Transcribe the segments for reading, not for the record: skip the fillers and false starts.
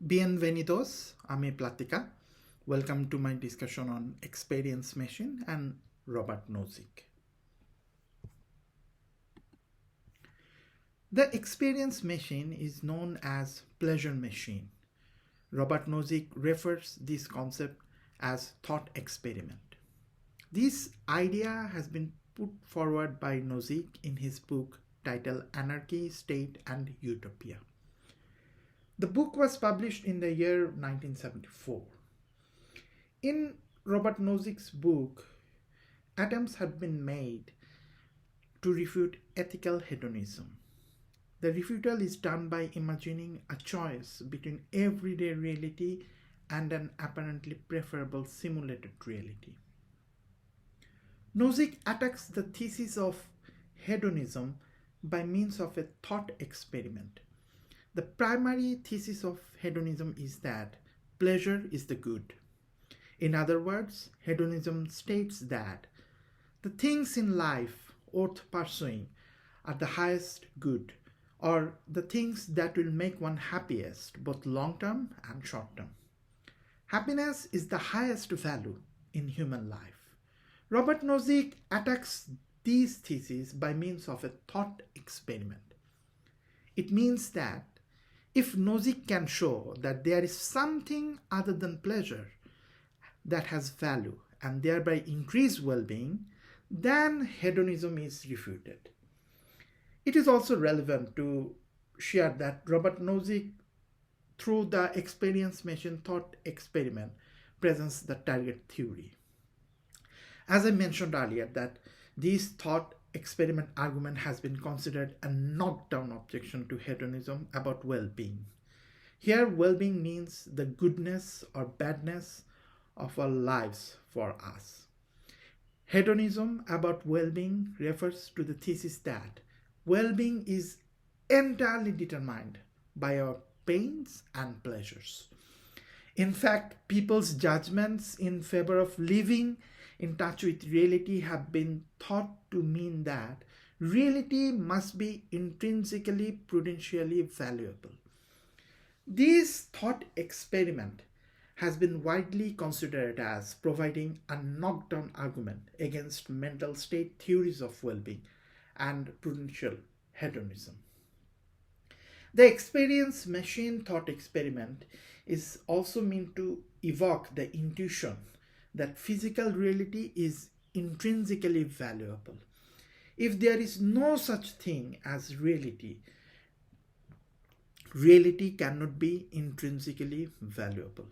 Bienvenidos a mi plática. Welcome to my discussion on experience machine and Robert Nozick. The experience machine is known as pleasure machine. Robert Nozick refers this concept as thought experiment. This idea has been put forward by Nozick in his book titled Anarchy, State and Utopia. The book was published in the year 1974. In Robert Nozick's book, attempts have been made to refute ethical hedonism. The refutal is done by imagining a choice between everyday reality and an apparently preferable simulated reality. Nozick attacks the thesis of hedonism by means of a thought experiment. The primary thesis of hedonism is that pleasure is the good. In other words, hedonism states that the things in life worth pursuing are the highest good, or the things that will make one happiest, both long term and short term. Happiness is the highest value in human life. Robert Nozick attacks these theses by means of a thought experiment. It means that if Nozick can show that there is something other than pleasure that has value and thereby increase well-being, then hedonism is refuted. It is also relevant to share that Robert Nozick, through the experience machine thought experiment, presents the target theory. As I mentioned earlier, that this thought experiment argument has been considered a knockdown objection to hedonism about well-being. Here, well-being means the goodness or badness of our lives for us. Hedonism about well-being refers to the thesis that well-being is entirely determined by our pains and pleasures. In fact, people's judgments in favor of living in touch with reality have been thought to mean that reality must be intrinsically prudentially valuable. This thought experiment has been widely considered as providing a knockdown argument against mental state theories of well-being and prudential hedonism. The experience machine thought experiment is also meant to evoke the intuition that physical reality is intrinsically valuable. If there is no such thing as reality, reality cannot be intrinsically valuable.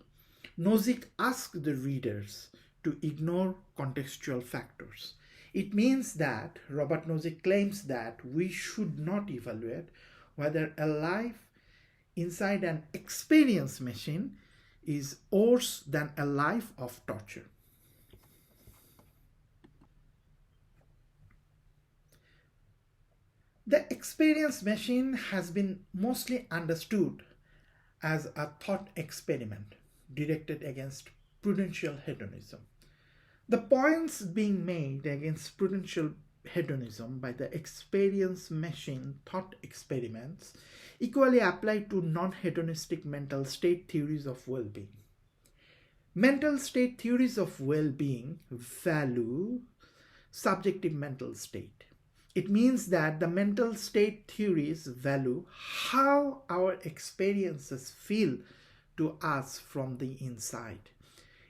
Nozick asks the readers to ignore contextual factors. It means that Robert Nozick claims that we should not evaluate whether a life inside an experience machine is worse than a life of torture. The experience machine has been mostly understood as a thought experiment directed against prudential hedonism. The points being made against prudential hedonism by the experience machine thought experiments equally apply to non-hedonistic mental state theories of well-being. Mental state theories of well-being value subjective mental state. It means that the mental state theories value how our experiences feel to us from the inside.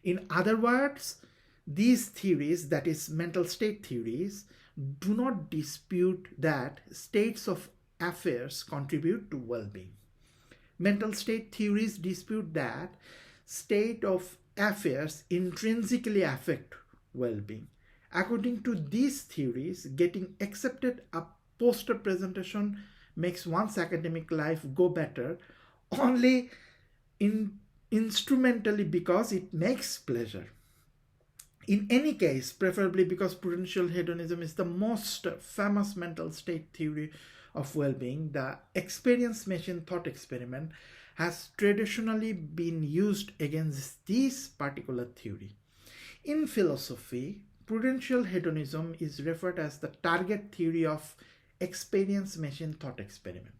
In other words, these theories, that is mental state theories, do not dispute that states of affairs contribute to well-being. Mental state theories dispute that state of affairs intrinsically affect well-being. According to these theories, getting accepted a poster presentation makes one's academic life go better only instrumentally because it makes pleasure. In any case, preferably because prudential hedonism is the most famous mental state theory of well-being, the experience machine thought experiment has traditionally been used against this particular theory. In philosophy, prudential hedonism is referred as the target theory of experience machine thought experiment.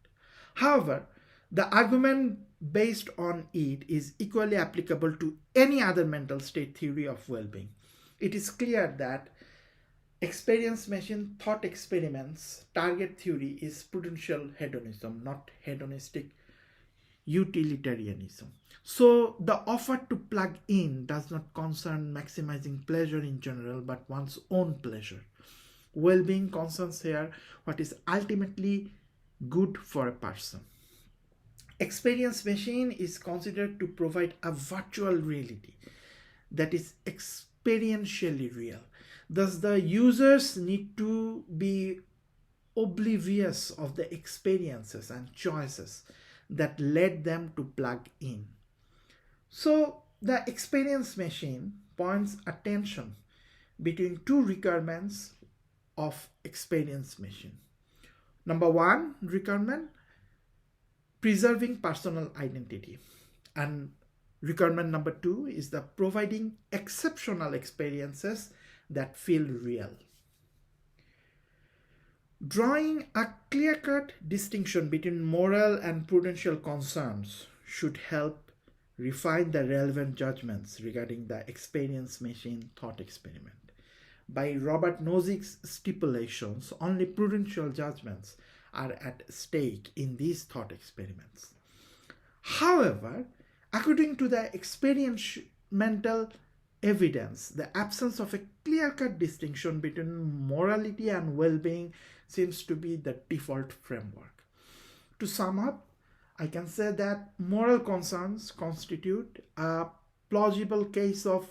However, the argument based on it is equally applicable to any other mental state theory of well-being. It is clear that experience machine thought experiments target theory is prudential hedonism, not hedonistic utilitarianism. So the offer to plug in does not concern maximizing pleasure in general, but one's own pleasure. Well-being concerns here what is ultimately good for a person. Experience machine is considered to provide a virtual reality that is experientially real. Thus, the users need to be oblivious of the experiences and choices that led them to plug in. So, the experience machine points attention between two requirements of experience machine. Number one requirement, preserving personal identity, and requirement number two is the providing exceptional experiences that feel real. Drawing a clear-cut distinction between moral and prudential concerns should help refine the relevant judgments regarding the experience machine thought experiment. By Robert Nozick's stipulations, only prudential judgments are at stake in these thought experiments. However, according to the experimental evidence, the absence of a clear-cut distinction between morality and well-being seems to be the default framework. To sum up, I can say that moral concerns constitute a plausible case of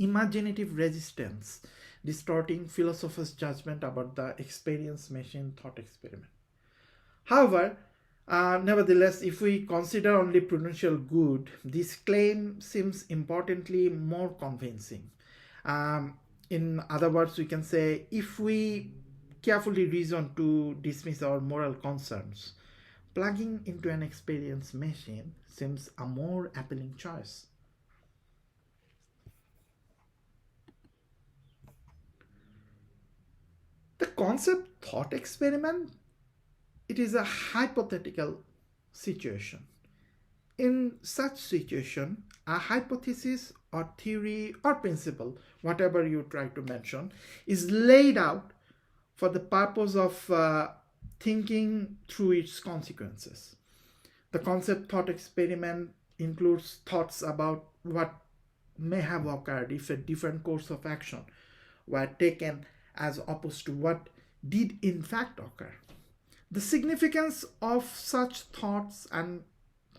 imaginative resistance, distorting philosophers' judgment about the experience machine thought experiment. However, nevertheless, if we consider only prudential good, this claim seems importantly more convincing. In other words, we can say if we carefully reason to dismiss our moral concerns, plugging into an experience machine seems a more appealing choice. The concept thought experiment, it is a hypothetical situation. In such situation, a hypothesis or theory or principle, whatever you try to mention, is laid out for the purpose of thinking through its consequences. The concept thought experiment includes thoughts about what may have occurred if a different course of action were taken as opposed to what did in fact occur. The significance of such thoughts and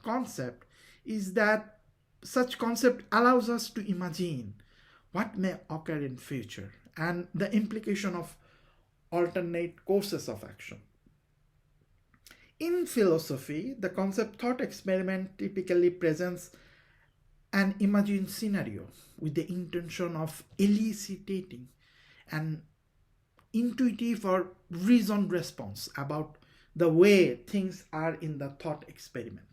concept is that such concept allows us to imagine what may occur in future and the implication of alternate courses of action. In philosophy, the concept thought experiment typically presents an imagined scenario with the intention of eliciting an intuitive or reasoned response about the way things are in the thought experiment.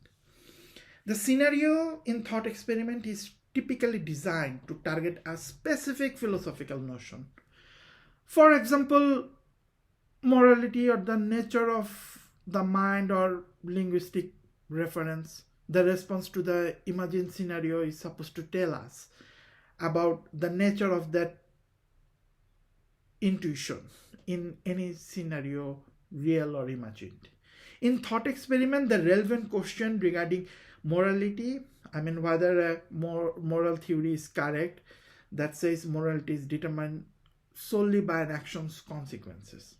The scenario in thought experiment is typically designed to target a specific philosophical notion. For example, morality or the nature of the mind or linguistic reference. The response to the imagined scenario is supposed to tell us about the nature of that intuition in any scenario, real or imagined. In thought experiment, the relevant question regarding morality, whether a moral theory is correct that says morality is determined solely by an action's consequences.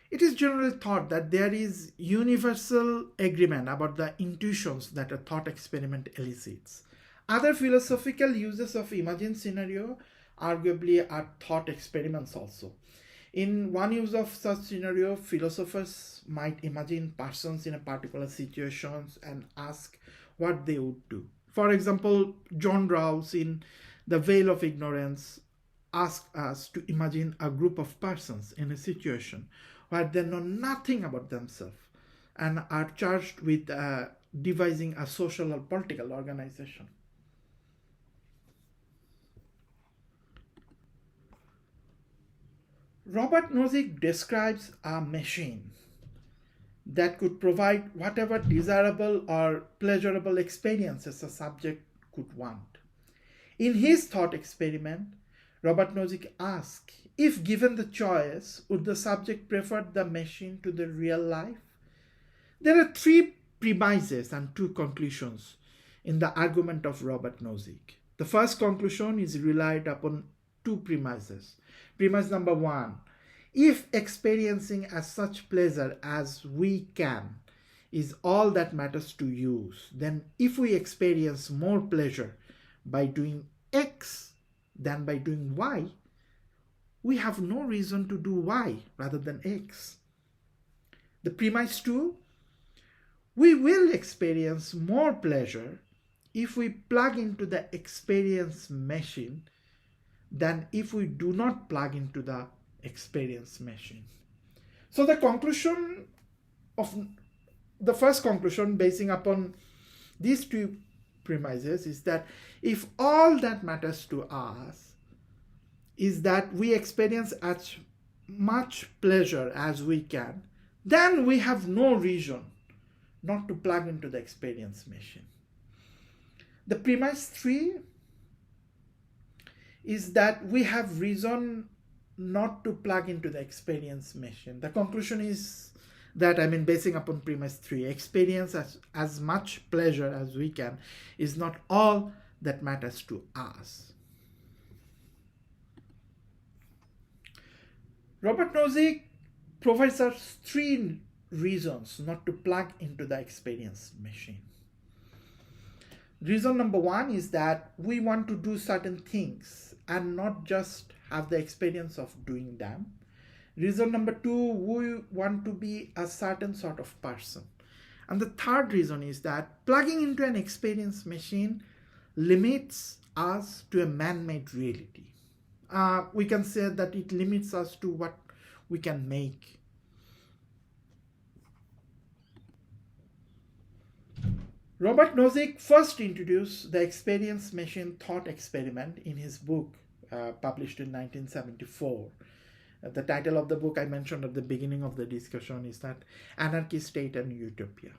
It is generally thought that there is universal agreement about the intuitions that a thought experiment elicits. Other philosophical uses of imagined scenario arguably are thought experiments also. In one use of such scenario, philosophers might imagine persons in a particular situation and ask what they would do. For example, John Rawls in The Veil of Ignorance asks us to imagine a group of persons in a situation where they know nothing about themselves and are charged with devising a social or political organization. Robert Nozick describes a machine that could provide whatever desirable or pleasurable experiences a subject could want. In his thought experiment, Robert Nozick asked, if given the choice, would the subject prefer the machine to the real life? There are three premises and two conclusions in the argument of Robert Nozick. The first conclusion is relied upon two premises. Premise number one, if experiencing as such pleasure as we can is all that matters to use, then if we experience more pleasure by doing X than by doing Y, we have no reason to do Y rather than X. The premise two, we will experience more pleasure if we plug into the experience machine than if we do not plug into the experience machine. So the conclusion of the first conclusion basing upon these two premises is that if all that matters to us is that we experience as much pleasure as we can, then we have no reason not to plug into the experience machine. The premise three is that we have reason not to plug into the experience machine. The conclusion is that, basing upon premise three, experience as much pleasure as we can is not all that matters to us. Robert Nozick provides us three reasons not to plug into the experience machine. Reason number one is that we want to do certain things and not just have the experience of doing them. Reason number two, we want to be a certain sort of person. And the third reason is that plugging into an experience machine limits us to a man-made reality. We can say that it limits us to what we can make. Robert Nozick first introduced the experience machine thought experiment in his book published in 1974. The title of the book I mentioned at the beginning of the discussion is that Anarchy, State and Utopia.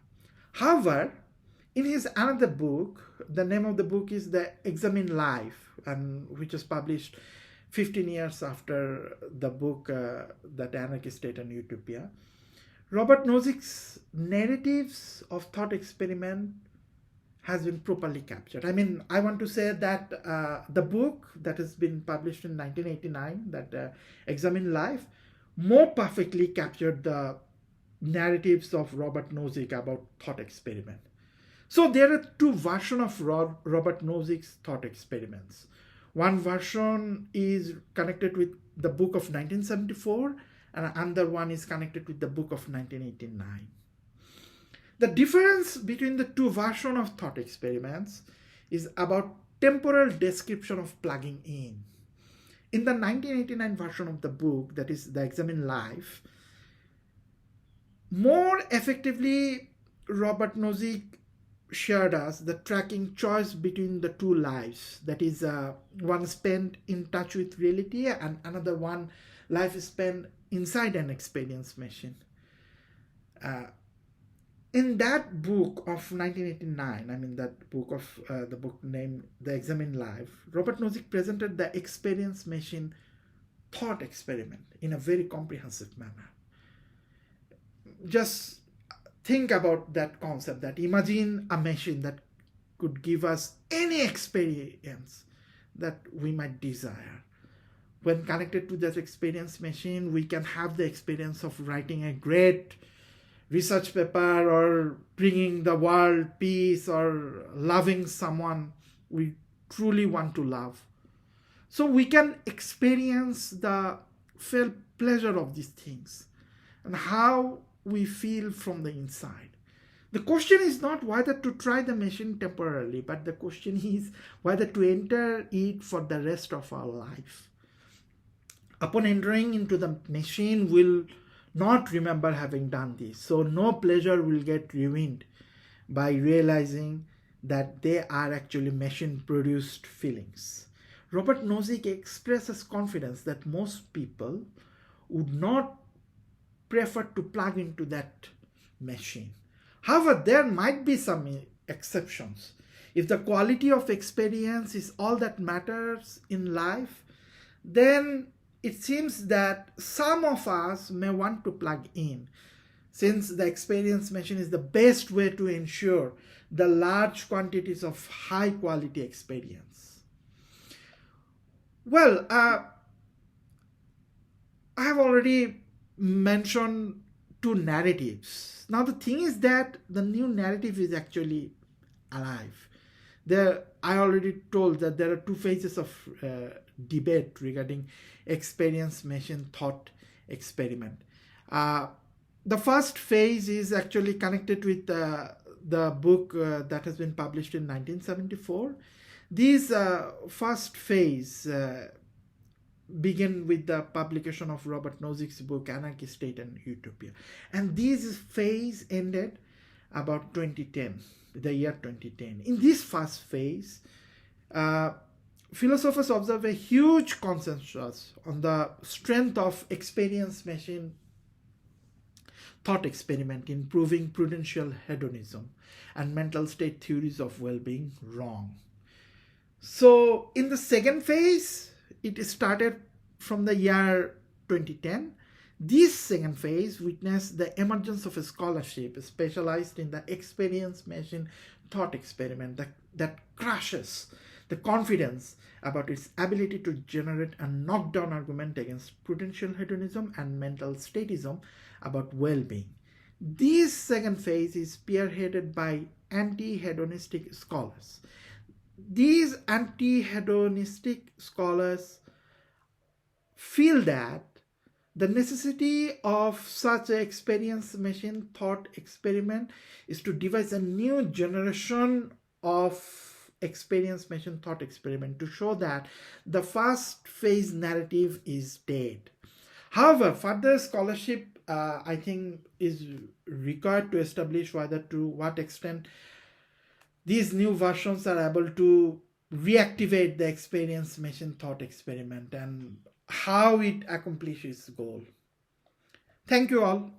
However, in his another book, the name of the book is The Examine Life, and which was published 15 years after the book that Anarchy, State and Utopia. Robert Nozick's narratives of thought experiment has been properly captured. I want to say that the book that has been published in 1989, that Examine Life, more perfectly captured the narratives of Robert Nozick about thought experiment. So there are two versions of Robert Nozick's thought experiments. One version is connected with the book of 1974, and another one is connected with the book of 1989. The difference between the two versions of thought experiments is about temporal description of plugging in. In the 1989 version of the book, that is The Examine Life, more effectively Robert Nozick shared us the tracking choice between the two lives, that is one spent in touch with reality and another one life spent inside an experience machine. In that book of 1989, that book of the book named The Examine Life, Robert Nozick presented the experience machine thought experiment in a very comprehensive manner. Just think about that concept, that imagine a machine that could give us any experience that we might desire. When connected to that experience machine, we can have the experience of writing a great research paper or bringing the world peace or loving someone we truly want to love. So we can experience the felt pleasure of these things and how we feel from the inside. The question is not whether to try the machine temporarily, but the question is whether to enter it for the rest of our life. Upon entering into the machine, we'll not remember having done this. So no pleasure will get ruined by realizing that they are actually machine-produced feelings. Robert Nozick expresses confidence that most people would not prefer to plug into that machine. However, there might be some exceptions. If the quality of experience is all that matters in life, then it seems that some of us may want to plug in, since the experience machine is the best way to ensure the large quantities of high quality experience. Well, I have already mentioned two narratives. Now, the thing is that the new narrative is actually alive. I already told that there are two phases of debate regarding experience machine thought experiment. The first phase is actually connected with the book that has been published in 1974. This first phase began with the publication of Robert Nozick's book Anarchy, State and Utopia. And this phase ended about 2010, the year 2010. In this first phase, philosophers observe a huge consensus on the strength of experience machine thought experiment in proving prudential hedonism and mental state theories of well-being wrong. So in the second phase, it started from the year 2010. This second phase witnessed the emergence of a scholarship specialized in the experience machine thought experiment that crushes the confidence about its ability to generate a knockdown argument against prudential hedonism and mental statism about well-being. This second phase is spearheaded by anti-hedonistic scholars. These anti-hedonistic scholars feel that the necessity of such an experience machine thought experiment is to devise a new generation of experience machine thought experiment to show that the first phase narrative is dead. However, further scholarship I think is required to establish whether to what extent these new versions are able to reactivate the experience machine thought experiment and how it accomplishes its goal. Thank you all.